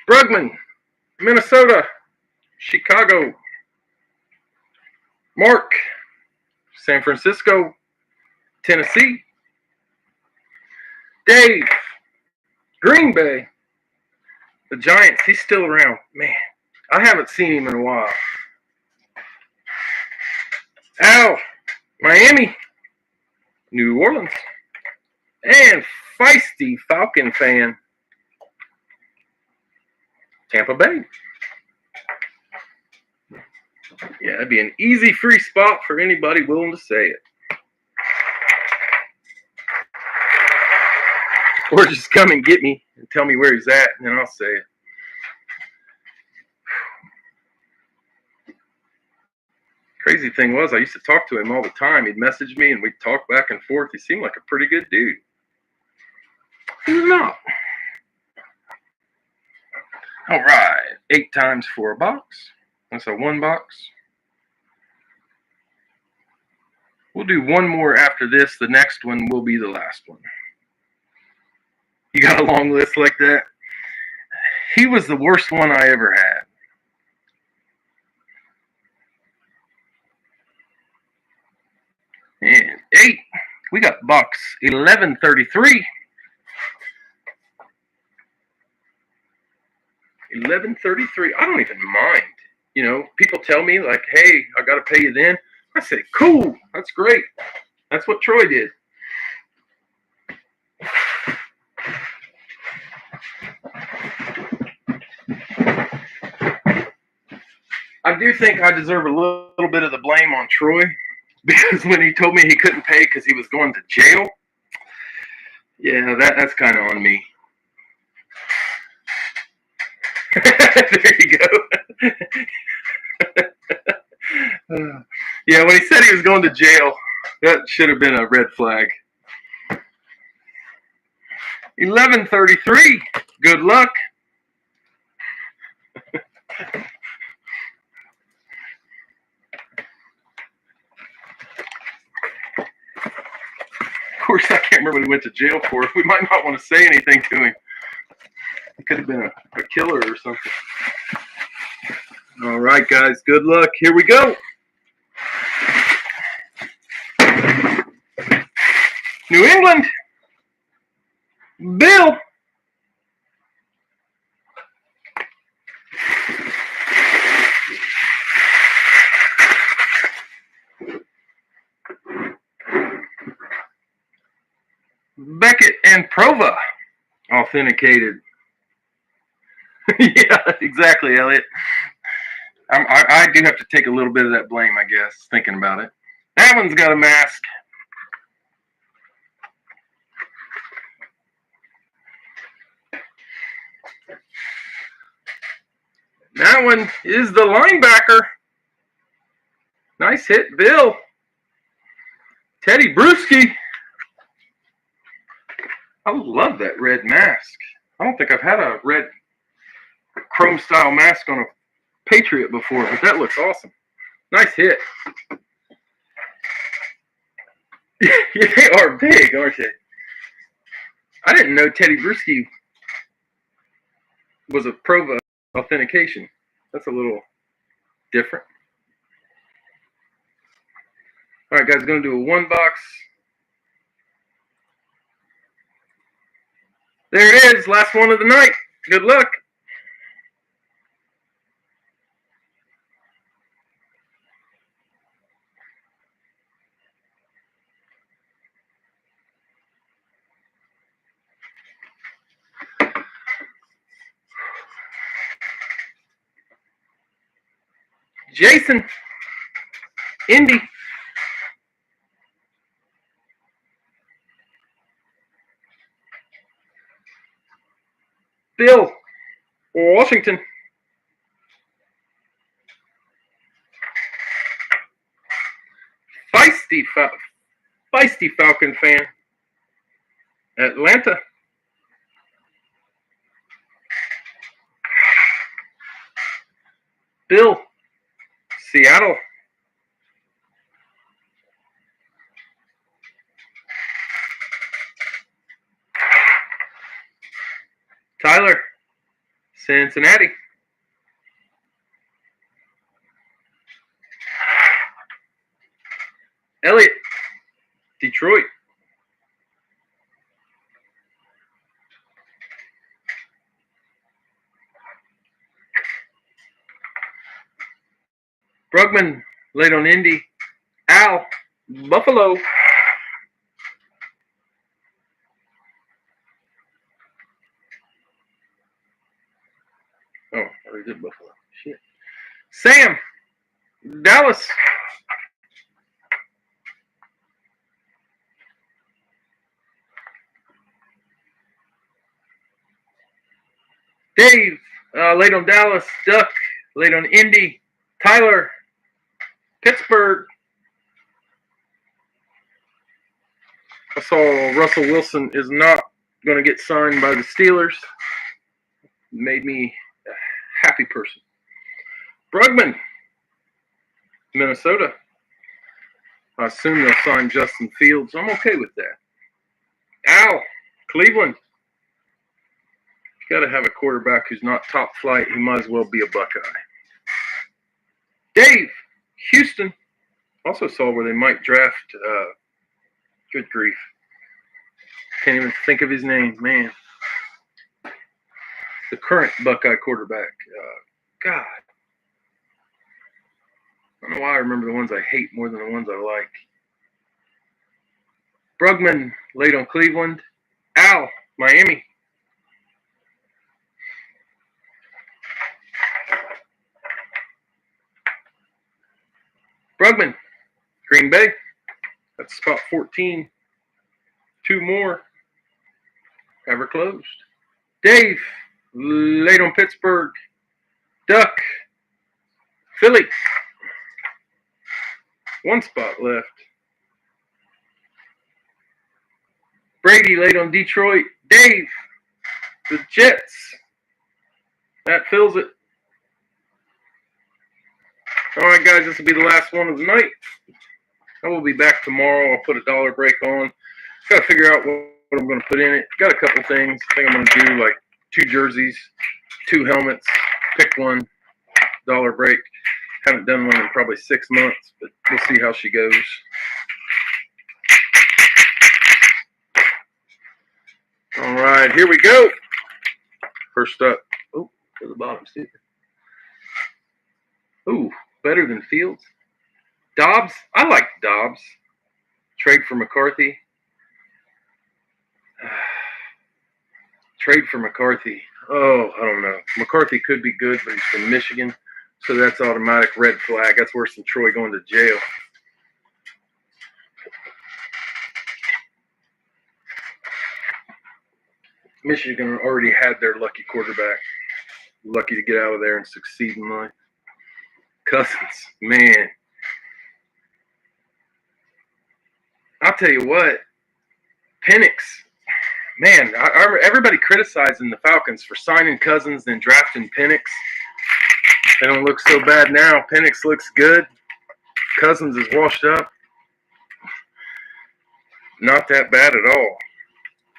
Brugman, Minnesota, Chicago. Mark, San Francisco, Tennessee. Dave, Green Bay. The Giants, he's still around. Man, I haven't seen him in a while. Seattle, Miami, New Orleans, and feisty Falcon fan, Tampa Bay. Yeah, that'd be an easy free spot for anybody willing to say it. Or just come and get me and tell me where he's at, and then I'll say it. Crazy thing was, I used to talk to him all the time. He'd message me, and we'd talk back and forth. He seemed like a pretty good dude. He's not. All right, 8 times for a box. That's a 1 box. We'll do one more after this. The next one will be the last one. You got a long list like that? He was the worst one I ever had. And 8. We got box 1133. 1133. I don't even mind. You know, people tell me like, "Hey, I got to pay you then." I say, "Cool, that's great." That's what Troy did. I do think I deserve a little bit of the blame on Troy, because when he told me he couldn't pay because he was going to jail, yeah, that's kind of on me. There you go. Yeah, when he said he was going to jail, that should have been a red flag. 1133. Good luck. Of course, I can't remember what he went to jail for. We might not want to say anything to him. He could have been a killer or something. All right, guys. Good luck. Here we go. New England. Bill. Beckett and Prova. Authenticated. Yeah, exactly, Elliot. I do have to take a little bit of that blame, I guess, thinking about it. That one's got a mask. That one is the linebacker. Nice hit, Bill. Teddy Bruschi. I love that red mask. I don't think I've had a red chrome style mask on a Patriot before, but that looks awesome. Nice hit. They are big, aren't they? I didn't know Teddy Bruschi was a Prova authentication. That's a little different. All right, guys, going to do a 1 box. There it is, last one of the night. Good luck. Jason, Indy. Bill, Washington. Feisty Falcon fan, Atlanta. Bill, Seattle. Tyler, Cincinnati. Elliot, Detroit. Brugman, late on Indy. Al, Buffalo. Oh, I already did Buffalo. Shit. Sam, Dallas. Dave, late on Dallas. Duck, late on Indy. Tyler, Pittsburgh. I saw Russell Wilson is not going to get signed by the Steelers. Made me a happy person. Brugman, Minnesota. I assume they'll sign Justin Fields. I'm okay with that. Al, Cleveland. Got to have a quarterback who's not top flight. He might as well be a Buckeye. Dave, Houston. Also saw where they might draft. Good grief. Can't even think of his name, man. The current Buckeye quarterback. God. I don't know why I remember the ones I hate more than the ones I like. Brugman, late on Cleveland. Al, Miami. Brugman, Green Bay. That's spot 14. 2 more. Ever closed. Dave, late on Pittsburgh. Duck, Philly. 1 spot left. Brady, late on Detroit. Dave, the Jets. That fills it. All right, guys, this will be the last one of the night. I will be back tomorrow. I'll put a dollar break on. Got to figure out what I'm going to put in it. Got a couple things. I think I'm going to do like 2 jerseys, 2 helmets. Pick one. Dollar break. Haven't done one in probably 6 months, but we'll see how she goes. All right, here we go. First up. Oh, to the bottom, Steve. Ooh, better than Fields. Dobbs. I like Dobbs. Trade for McCarthy. Trade for McCarthy. Oh, I don't know. McCarthy could be good, but he's from Michigan, so that's automatic red flag. That's worse than Troy going to jail. Michigan already had their lucky quarterback. Lucky to get out of there and succeed in life. Cousins, man. I'll tell you what. Penix. Man, everybody criticizing the Falcons for signing Cousins and drafting Penix. They don't look so bad now. Penix looks good. Cousins is washed up. Not that bad at all.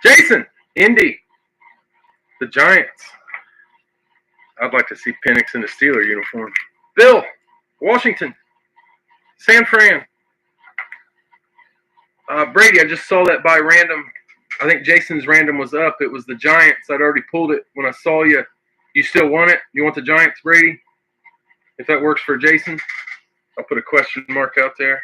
Jason, Indy. The Giants. I'd like to see Penix in a Steeler uniform. Bill, Washington. San Fran. Brady, I just saw that by random. I think Jason's random was up. It was the Giants. I'd already pulled it when I saw you. You still want it? You want the Giants, Brady? If that works for Jason, I'll put a question mark out there.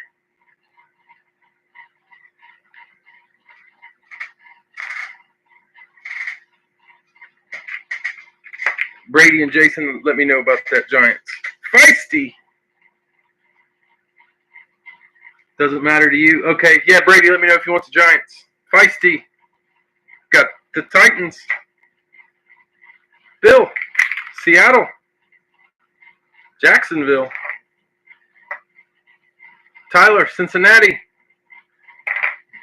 Brady and Jason, let me know about that Giants. Feisty. Doesn't matter to you. Okay, yeah, Brady, let me know if you want the Giants. Feisty. Got the Titans. Bill. Seattle. Jacksonville. Tyler, Cincinnati.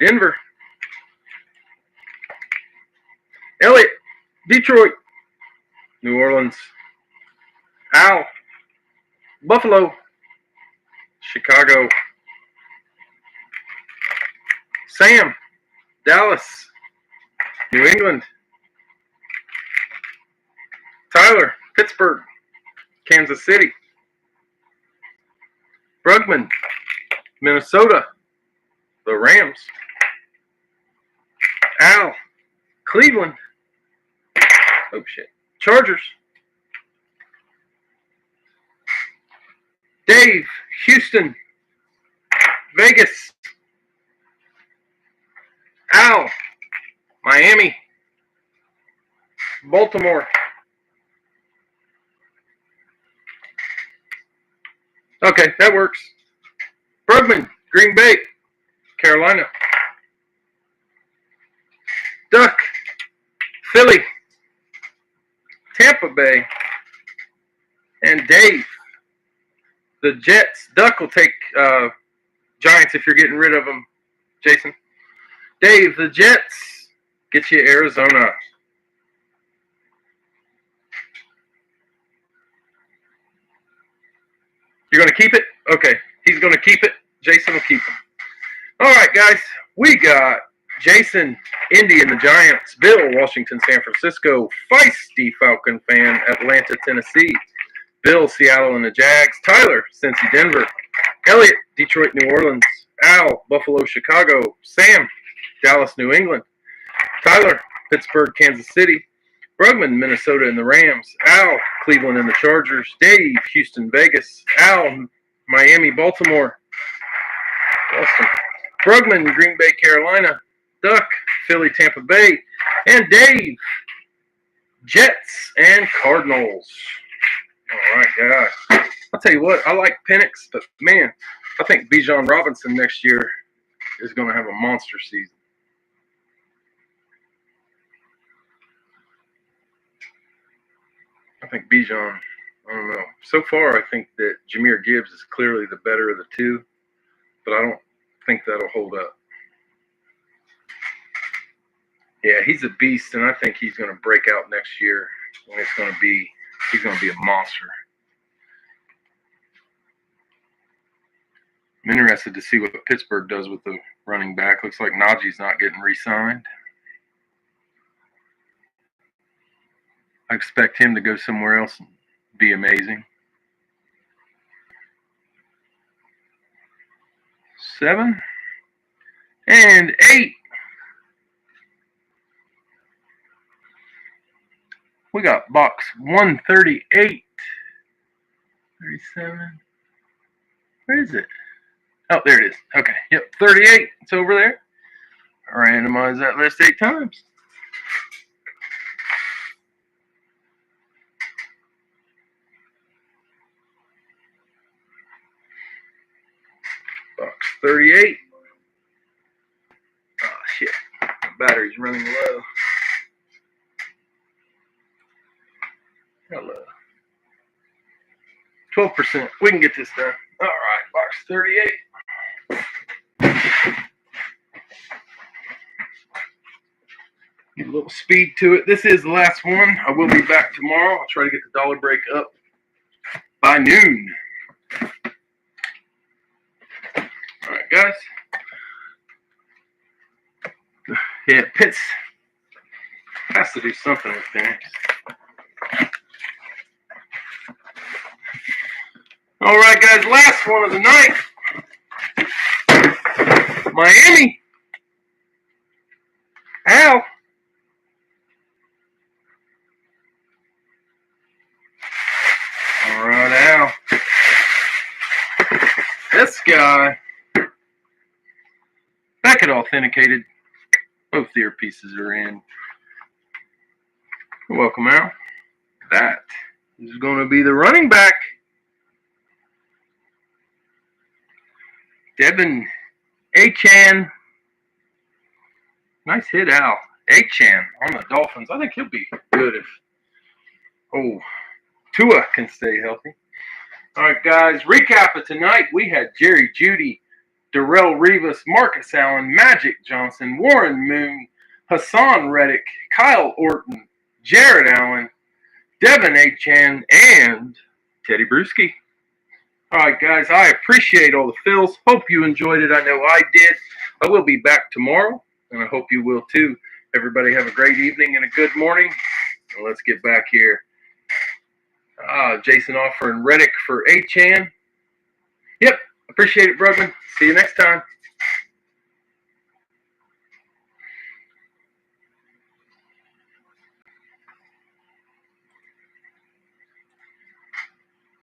Denver. Elliot, Detroit. New Orleans. Al, Buffalo. Chicago. Sam, Dallas. New England. Tyler, Pittsburgh. Kansas City. Brugman, Minnesota. The Rams. Al, Cleveland. Oh, shit. Chargers. Dave, Houston. Vegas. Al. Miami. Baltimore. Okay, that works. Brugman. Green Bay. Carolina. Duck. Philly. Tampa Bay. And Dave. The Jets. Duck will take Giants if you're getting rid of them, Jason. Dave, the Jets. Get you Arizona. You're going to keep it? Okay. He's going to keep it. Jason will keep him. All right, guys. We got Jason, Indy and the Giants. Bill, Washington, San Francisco. Feisty Falcon fan, Atlanta, Tennessee. Bill, Seattle and the Jags. Tyler, Cincy, Denver. Elliot, Detroit, New Orleans. Al, Buffalo, Chicago. Sam, Dallas, New England. Tyler, Pittsburgh, Kansas City. Brugman, Minnesota and the Rams. Al, Cleveland and the Chargers. Dave, Houston, Vegas. Al, Miami, Baltimore. Awesome. Brugman, Green Bay, Carolina. Duck, Philly, Tampa Bay. And Dave, Jets and Cardinals. All right, guys. I'll tell you what, I like Penix, but man, I think Bijan Robinson next year is going to have a monster season. I think Bijan, I don't know. So far, I think that Jahmyr Gibbs is clearly the better of the two, but I don't think that'll hold up. Yeah, he's a beast, and I think he's going to break out next year, and he's going to be a monster. I'm interested to see what Pittsburgh does with the running back. Looks like Najee's not getting re-signed. I expect him to go somewhere else and be amazing. 7 and 8. We got box 138. 37. Where is it? Oh, there it is. Okay. Yep, 38. It's over there. Randomize that list 8 times. Box 38. Oh, shit. The battery's running low. Hello. 12%. We can get this done. All right, box 38. Get a little speed to it. This is the last one. I will be back tomorrow. I'll try to get the dollar break up by noon. All right, guys. Yeah, Pitts has to do something with Penix. All right, guys. Last one of the night. Miami. Al. All right, Al. This guy. Packet authenticated. Both earpieces are in. You're welcome, Al. That is going to be the running back. Devin Achane. Nice hit, Al. Achane on the Dolphins. I think he'll be good if Tua can stay healthy. All right, guys. Recap of tonight. We had Jerry Jeudy, Darrelle Revis, Marcus Allen, Magic Johnson, Warren Moon, Hassan Reddick, Kyle Orton, Jared Allen, Devin Achane, and Teddy Bruschi. All right, guys, I appreciate all the fills. Hope you enjoyed it. I know I did. I will be back tomorrow, and I hope you will too. Everybody have a great evening and a good morning. And let's get back here. Jason offering Reddick for Achane. Yep, appreciate it, Brugman. See you next time.